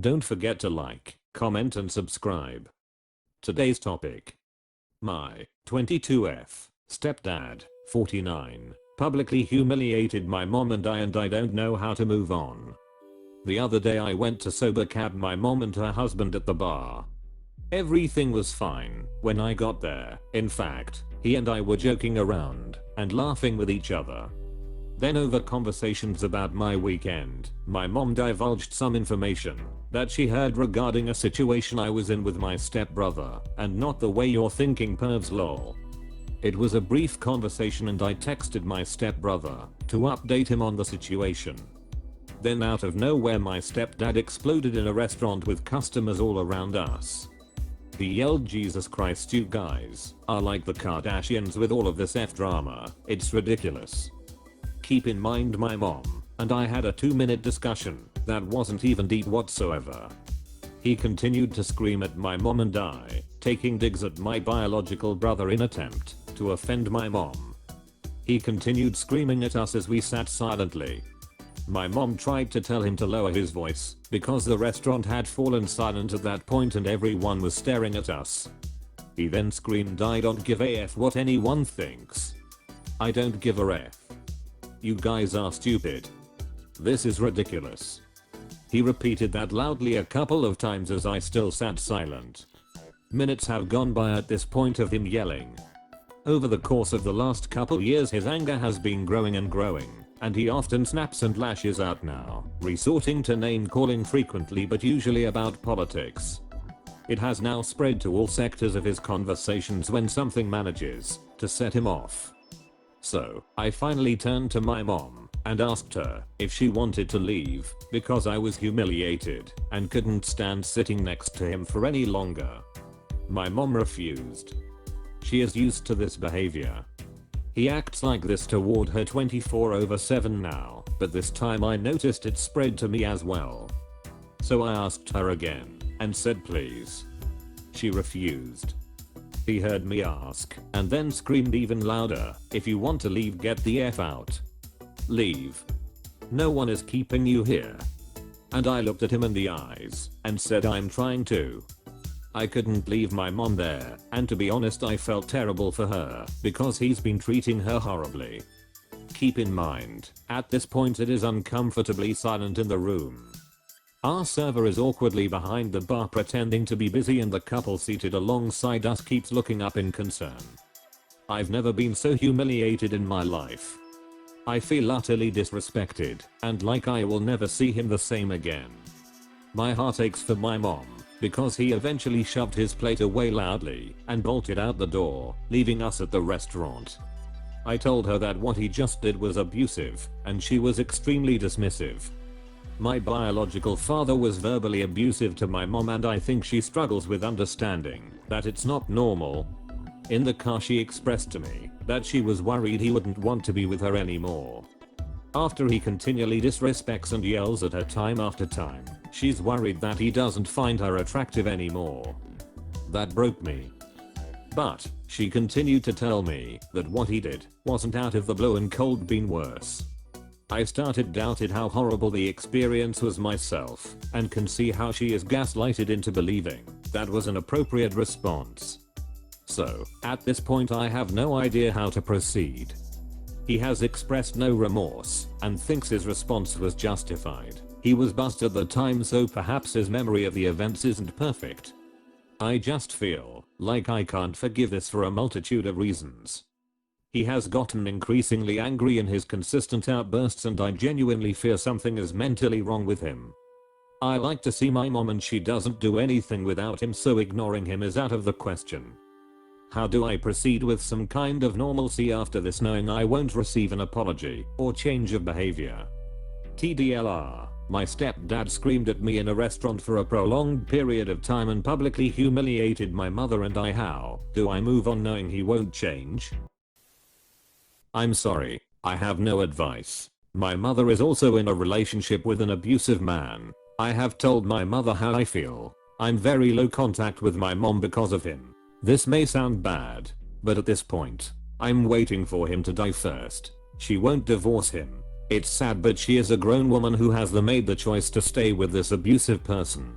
Don't forget to like, comment and subscribe. Today's topic. My 22F stepdad, 49, publicly humiliated my mom and I don't know how to move on. The other day I went to sober cab my mom and her husband at the bar. Everything was fine when I got there. In fact, he and I were joking around and laughing with each other. Then over conversations about my weekend, my mom divulged some information that she heard regarding a situation I was in with my stepbrother, and not the way you're thinking pervs lol. It was a brief conversation and I texted my stepbrother to update him on the situation. Then out of nowhere my stepdad exploded in a restaurant with customers all around us. He yelled, "Jesus Christ, you guys are like the Kardashians with all of this F drama, it's ridiculous." Keep in mind my mom and I had a 2-minute discussion that wasn't even deep whatsoever. He continued to scream at my mom and I, taking digs at my biological brother in attempt to offend my mom. He continued screaming at us as we sat silently. My mom tried to tell him to lower his voice because the restaurant had fallen silent at that point and everyone was staring at us. He then screamed, "I don't give a F what anyone thinks. I don't give a F. You guys are stupid. This is ridiculous." He repeated that loudly a couple of times as I still sat silent. Minutes have gone by at this point of him yelling. Over the course of the last couple years his anger has been growing and growing, and he often snaps and lashes out now, resorting to name calling frequently but usually about politics. It has now spread to all sectors of his conversations when something manages to set him off. So, I finally turned to my mom and asked her if she wanted to leave because I was humiliated and couldn't stand sitting next to him for any longer. My mom refused. She is used to this behavior. He acts like this toward her 24/7 now, but this time I noticed it spread to me as well. So I asked her again and said please. She refused. He heard me ask and then screamed even louder, "If you want to leave, get the F out. Leave. No one is keeping you here." And I looked at him in the eyes and said, "I'm trying to." I couldn't leave my mom there, and to be honest I felt terrible for her because he's been treating her horribly. Keep in mind, at this point it is uncomfortably silent in the room. Our server is awkwardly behind the bar pretending to be busy and the couple seated alongside us keeps looking up in concern. I've never been so humiliated in my life. I feel utterly disrespected and like I will never see him the same again. My heart aches for my mom because he eventually shoved his plate away loudly and bolted out the door, leaving us at the restaurant. I told her that what he just did was abusive and she was extremely dismissive. My biological father was verbally abusive to my mom and I think she struggles with understanding that it's not normal. In the car she expressed to me that she was worried he wouldn't want to be with her anymore. After he continually disrespects and yells at her time after time, she's worried that he doesn't find her attractive anymore. That broke me. But she continued to tell me that what he did wasn't out of the blue and could been worse. I started doubted how horrible the experience was myself and can see how she is gaslighted into believing that was an appropriate response. So, at this point I have no idea how to proceed. He has expressed no remorse and thinks his response was justified. He was buzzed at the time so perhaps his memory of the events isn't perfect. I just feel like I can't forgive this for a multitude of reasons. He has gotten increasingly angry in his consistent outbursts and I genuinely fear something is mentally wrong with him. I like to see my mom and she doesn't do anything without him, so ignoring him is out of the question. How do I proceed with some kind of normalcy after this, knowing I won't receive an apology or change of behavior? TDLR, my stepdad screamed at me in a restaurant for a prolonged period of time and publicly humiliated my mother and I. How do I move on knowing he won't change? I'm sorry, I have no advice. My mother is also in a relationship with an abusive man. I have told my mother how I feel. I'm very low contact with my mom because of him. This may sound bad, but at this point, I'm waiting for him to die first. She won't divorce him. It's sad, but she is a grown woman who has made the choice to stay with this abusive person.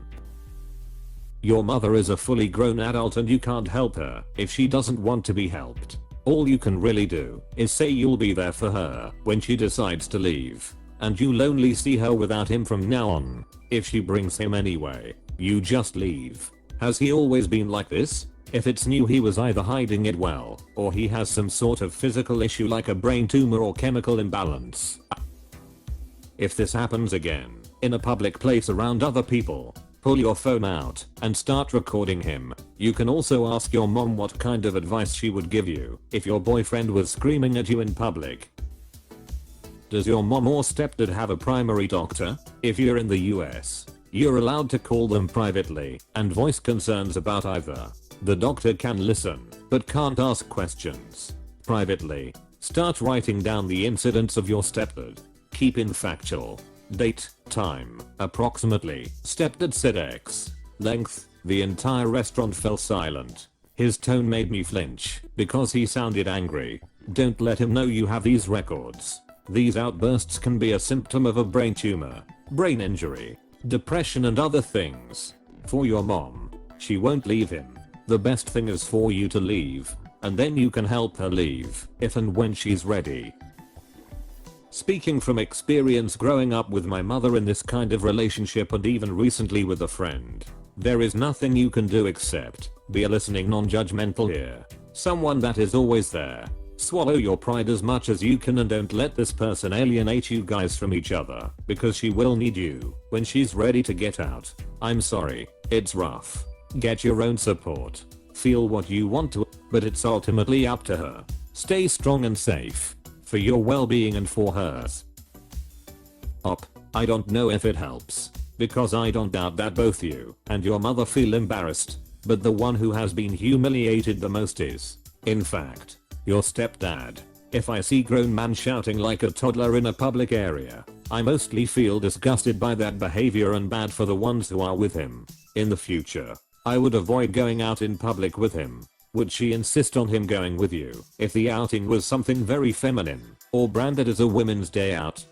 Your mother is a fully grown adult and you can't help her if she doesn't want to be helped. All you can really do is say you'll be there for her when she decides to leave, and you'll only see her without him from now on. If she brings him anyway, you just leave. Has he always been like this? If it's new, he was either hiding it well, or he has some sort of physical issue like a brain tumor or chemical imbalance. If this happens again, in a public place around other people, pull your phone out and start recording him. You can also ask your mom what kind of advice she would give you if your boyfriend was screaming at you in public. Does your mom or stepdad have a primary doctor? If you're in the US, you're allowed to call them privately and voice concerns about either. The doctor can listen, but can't ask questions. Privately, start writing down the incidents of your stepdad. Keep in factual. Date, time, approximately. Stepdad said X. Length, the entire restaurant fell silent. His tone made me flinch because he sounded angry. Don't let him know you have these records. These outbursts can be a symptom of a brain tumor, brain injury, depression and other things. For your mom, she won't leave him. The best thing is for you to leave, and then you can help her leave if and when she's ready. Speaking from experience growing up with my mother in this kind of relationship and even recently with a friend, there is nothing you can do except be a listening non-judgmental ear. Someone that is always there. Swallow your pride as much as you can and don't let this person alienate you guys from each other, because she will need you when she's ready to get out. I'm sorry, it's rough. Get your own support. Feel what you want to, but it's ultimately up to her. Stay strong and safe. For your well-being and for hers. I don't know if it helps, because I don't doubt that both you and your mother feel embarrassed, but the one who has been humiliated the most is, in fact, your stepdad. If I see grown man shouting like a toddler in a public area, I mostly feel disgusted by that behavior and bad for the ones who are with him. In the future, I would avoid going out in public with him. Would she insist on him going with you if the outing was something very feminine or branded as a women's day out?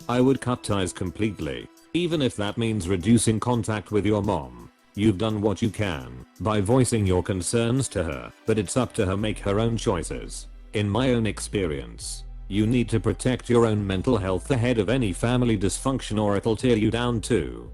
I would cut ties completely, even if that means reducing contact with your mom. You've done what you can by voicing your concerns to her, but it's up to her make her own choices. In my own experience, you need to protect your own mental health ahead of any family dysfunction or it'll tear you down too.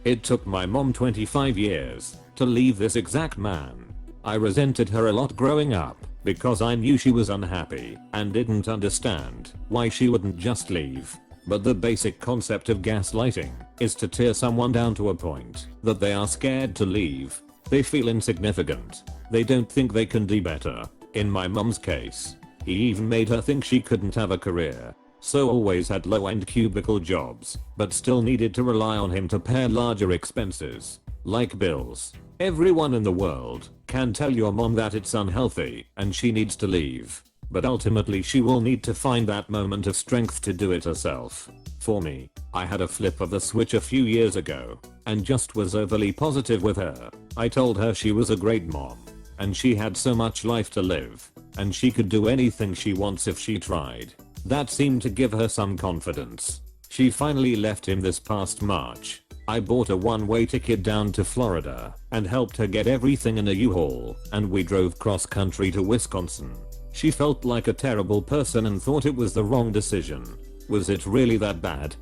It took my mom 25 years to leave this exact man. I resented her a lot growing up because I knew she was unhappy and didn't understand why she wouldn't just leave. But the basic concept of gaslighting is to tear someone down to a point that they are scared to leave. They feel insignificant. They don't think they can do better. In my mom's case, he even made her think she couldn't have a career. So always had low-end cubicle jobs, but still needed to rely on him to pay larger expenses, like bills. Everyone in the world can tell your mom that it's unhealthy and she needs to leave, but ultimately she will need to find that moment of strength to do it herself. For me, I had a flip of the switch a few years ago and just was overly positive with her. I told her she was a great mom and she had so much life to live and she could do anything she wants if she tried. That seemed to give her some confidence. She finally left him this past March. I bought a one-way ticket down to Florida and helped her get everything in a U-Haul, and we drove cross-country to Wisconsin. She felt like a terrible person and thought it was the wrong decision. Was it really that bad?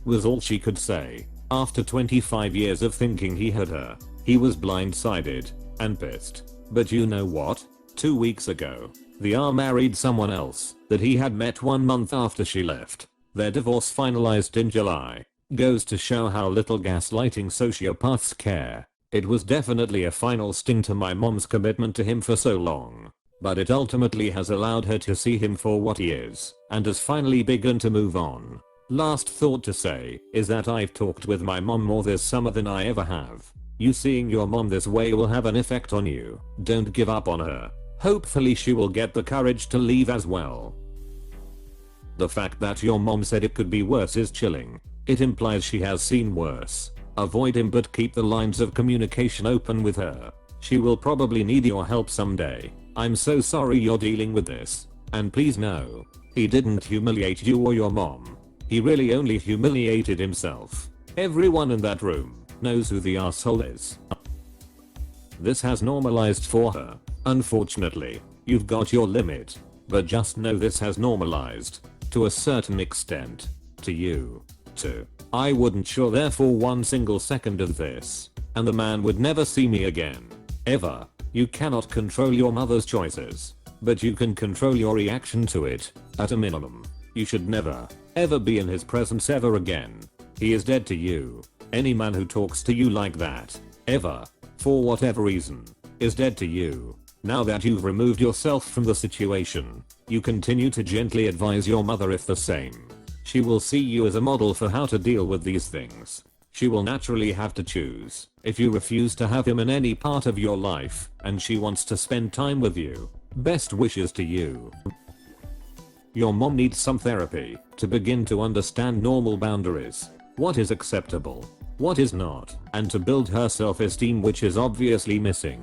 Was all she could say. After 25 years of thinking he had her, he was blindsided and pissed. But you know what? 2 weeks ago, the married someone else that he had met 1 month after she left. Their divorce finalized in July. Goes to show how little gaslighting sociopaths care. It was definitely a final sting to my mom's commitment to him for so long, but it ultimately has allowed her to see him for what he is and has finally begun to move on. Last thought to say is that I've talked with my mom more this summer than I ever have. You seeing your mom this way will have an effect on you. Don't give up on her. Hopefully she will get the courage to leave as well. The fact that your mom said it could be worse is chilling. It implies she has seen worse. Avoid him but keep the lines of communication open with her. She will probably need your help someday. I'm so sorry you're dealing with this. And please know He didn't humiliate you or your mom. He really only humiliated himself. Everyone in that room knows who the asshole is. This has normalized for her. Unfortunately, you've got your limit. But just know this has normalized. To a certain extent. To you. Too. I wouldn't sure there for one single second of this. And the man would never see me again. Ever. You cannot control your mother's choices. But you can control your reaction to it. At a minimum. You should never, ever be in his presence ever again. He is dead to you. Any man who talks to you like that, ever, for whatever reason, is dead to you. Now that you've removed yourself from the situation, you continue to gently advise your mother if the same. She will see you as a model for how to deal with these things. She will naturally have to choose if you refuse to have him in any part of your life and she wants to spend time with you. Best wishes to you. Your mom needs some therapy to begin to understand normal boundaries. What is acceptable, what is not, and to build her self-esteem, which is obviously missing.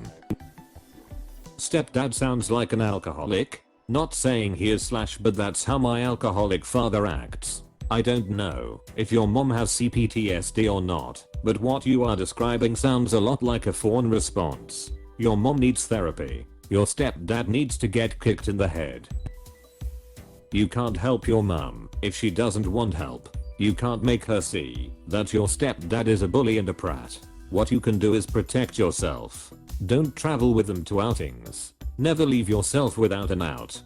Stepdad sounds like an alcoholic. Not saying he is / but that's how my alcoholic father acts. I don't know if your mom has CPTSD or not, but what you are describing sounds a lot like a fawn response. Your mom needs therapy. Your stepdad needs to get kicked in the head. You can't help your mom if she doesn't want help. You can't make her see that your stepdad is a bully and a prat. What you can do is protect yourself. Don't travel with them to outings. Never leave yourself without an out.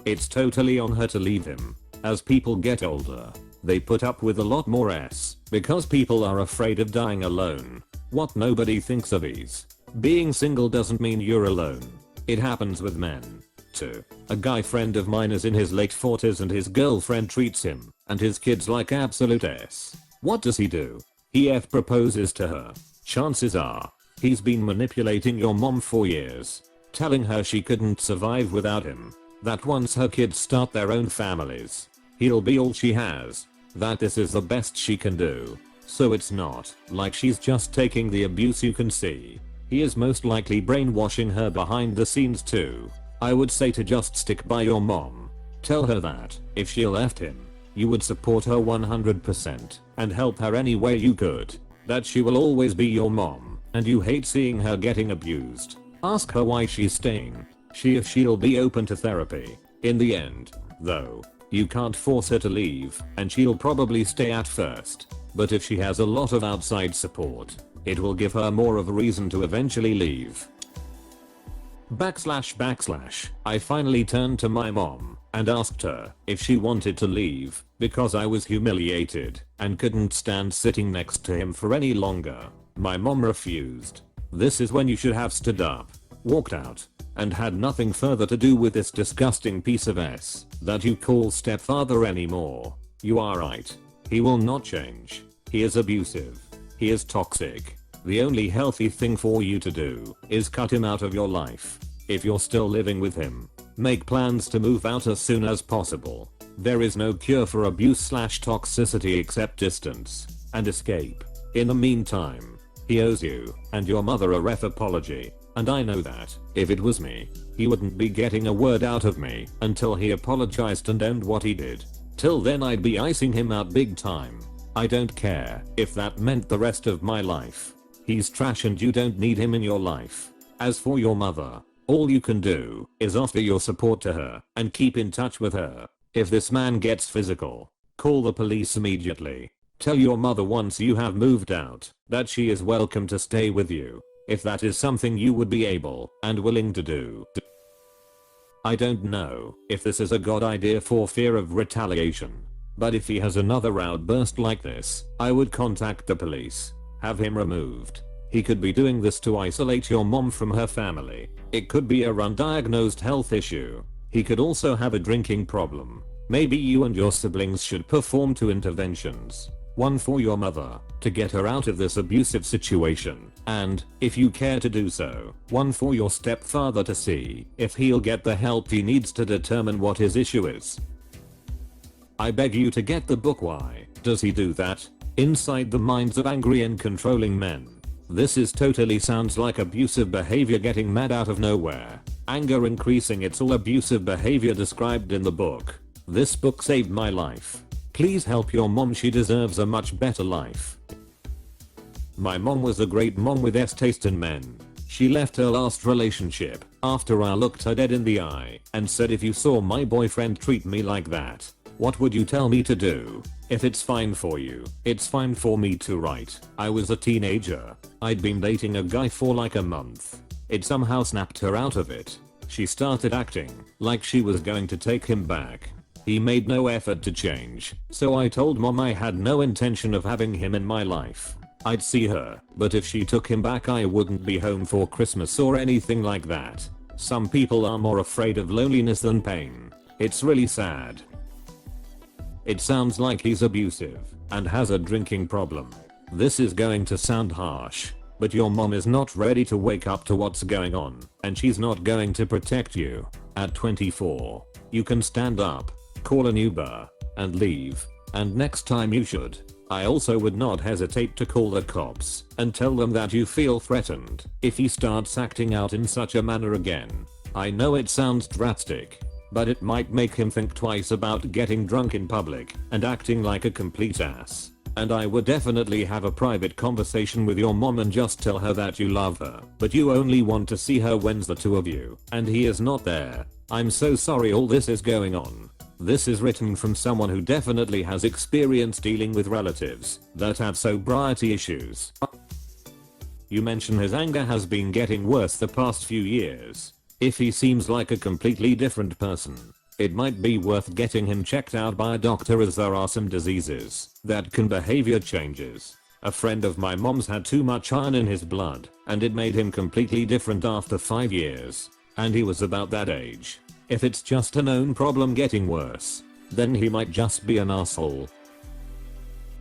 It's totally on her to leave him. As people get older, they put up with a lot more s because people are afraid of dying alone. What nobody thinks of is being single doesn't mean you're alone. It happens with men. Too. A guy friend of mine is in his late 40s and his girlfriend treats him and his kids like absolute s. What does he do? He proposes to her. Chances are, he's been manipulating your mom for years. Telling her she couldn't survive without him. That once her kids start their own families, he'll be all she has. That this is the best she can do. So it's not like she's just taking the abuse. You can see. He is most likely brainwashing her behind the scenes too. I would say to just stick by your mom. Tell her that, if she left him, you would support her 100% and help her any way you could. That she will always be your mom, and you hate seeing her getting abused. Ask her why she's staying. If she'll be open to therapy. In the end, though, you can't force her to leave, and she'll probably stay at first. But if she has a lot of outside support, it will give her more of a reason to eventually leave. / I finally turned to my mom and asked her if she wanted to leave because I was humiliated and couldn't stand sitting next to him for any longer. My mom refused. This is when you should have stood up, walked out, and had nothing further to do with this disgusting piece of s that you call stepfather anymore. You are right. He will not change. He is abusive. He is toxic. The only healthy thing for you to do is cut him out of your life. If you're still living with him, make plans to move out as soon as possible. There is no cure for abuse / toxicity except distance and escape. In the meantime, he owes you and your mother a ref apology, and I know that if it was me, he wouldn't be getting a word out of me until he apologized and owned what he did. Till then I'd be icing him out big time. I don't care if that meant the rest of my life. He's trash and you don't need him in your life. As for your mother, all you can do is offer your support to her and keep in touch with her. If this man gets physical, call the police immediately. Tell your mother once you have moved out that she is welcome to stay with you, if that is something you would be able and willing to do. I don't know if this is a good idea for fear of retaliation, but if he has another outburst like this, I would contact the police. Have him removed. He could be doing this to isolate your mom from her family. It could be a undiagnosed health issue. He could also have a drinking problem. Maybe you and your siblings should perform 2 interventions. One for your mother, to get her out of this abusive situation, and, if you care to do so, one for your stepfather to see if he'll get the help he needs to determine what his issue is. I beg you to get the book Why Does He Do That? Inside the Minds of Angry and Controlling Men. This is totally sounds like abusive behavior getting mad out of nowhere. Anger increasing, it's all abusive behavior described in the book. This book saved my life. Please help your mom, she deserves a much better life. My mom was a great mom with taste in men. She left her last relationship after I looked her dead in the eye and said, if you saw my boyfriend treat me like that, what would you tell me to do? If it's fine for you, it's fine for me to, right? I was a teenager. I'd been dating a guy for like a month. It somehow snapped her out of it. She started acting like she was going to take him back. He made no effort to change, so I told mom I had no intention of having him in my life. I'd see her, but if she took him back I wouldn't be home for Christmas or anything like that. Some people are more afraid of loneliness than pain. It's really sad. It sounds like he's abusive and has a drinking problem. This is going to sound harsh, but your mom is not ready to wake up to what's going on, and she's not going to protect you. At 24, you can stand up, call an Uber, and leave, and next time you should. I also would not hesitate to call the cops and tell them that you feel threatened if he starts acting out in such a manner again. I know it sounds drastic, but it might make him think twice about getting drunk in public and acting like a complete ass. And I would definitely have a private conversation with your mom and just tell her that you love her, but you only want to see her when's the two of you, and he is not there. I'm so sorry all this is going on. This is written from someone who definitely has experience dealing with relatives that have sobriety issues. You mention his anger has been getting worse the past few years. If he seems like a completely different person, it might be worth getting him checked out by a doctor, as there are some diseases that can behavior changes. A friend of my mom's had too much iron in his blood and it made him completely different after 5 years. And he was about that age. If it's just a known problem getting worse, then he might just be an asshole.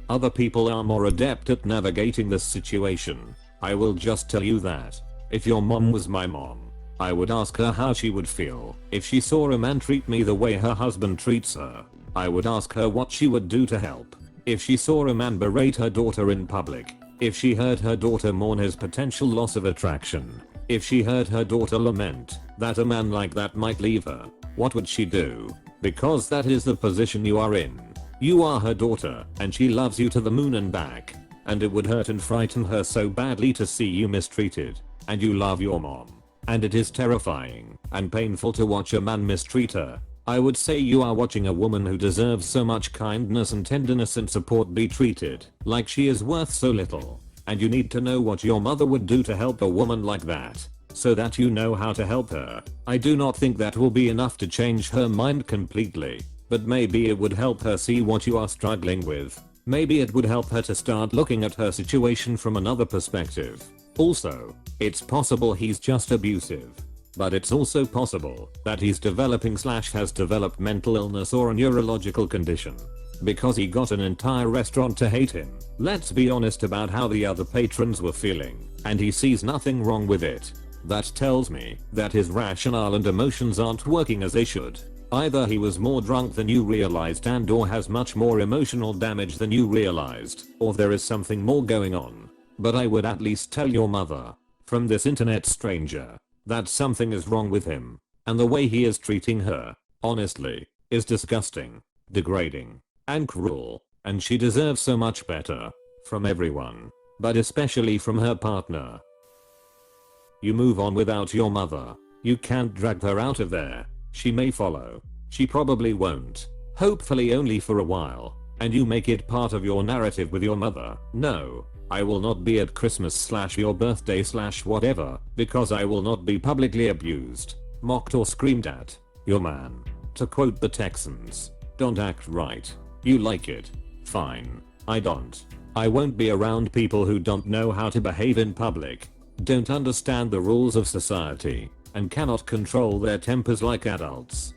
Other people are more adept at navigating this situation. I will just tell you that. If your mom was my mom, I would ask her how she would feel if she saw a man treat me the way her husband treats her. I would ask her what she would do to help if she saw a man berate her daughter in public, if she heard her daughter mourn his potential loss of attraction, if she heard her daughter lament that a man like that might leave her. What would she do? Because that is the position you are in. You are her daughter and she loves you to the moon and back, and it would hurt and frighten her so badly to see you mistreated. And you love your mom, and it is terrifying and painful to watch a man mistreat her. I would say you are watching a woman who deserves so much kindness and tenderness and support be treated like she is worth so little. And you need to know what your mother would do to help a woman like that, so that you know how to help her. I do not think that will be enough to change her mind completely, but maybe it would help her see what you are struggling with. Maybe it would help her to start looking at her situation from another perspective. Also, it's possible he's just abusive, but it's also possible that he's developing/has developed mental illness or a neurological condition, because he got an entire restaurant to hate him. Let's be honest about how the other patrons were feeling, and he sees nothing wrong with it. That tells me that his rationale and emotions aren't working as they should. Either he was more drunk than you realized and or has much more emotional damage than you realized, or there is something more going on. But I would at least tell your mother, from this internet stranger, that something is wrong with him, and the way he is treating her, honestly, is disgusting, degrading, and cruel, and she deserves so much better. From everyone, but especially from her partner. You move on without your mother. You can't drag her out of there. She may follow. She probably won't. Hopefully only for a while. And you make it part of your narrative with your mother. No, I will not be at Christmas/your birthday/whatever, because I will not be publicly abused, mocked or screamed at. Your man. To quote the Texans, don't act right. You like it? Fine. I don't. I won't be around people who don't know how to behave in public, don't understand the rules of society, and cannot control their tempers like adults.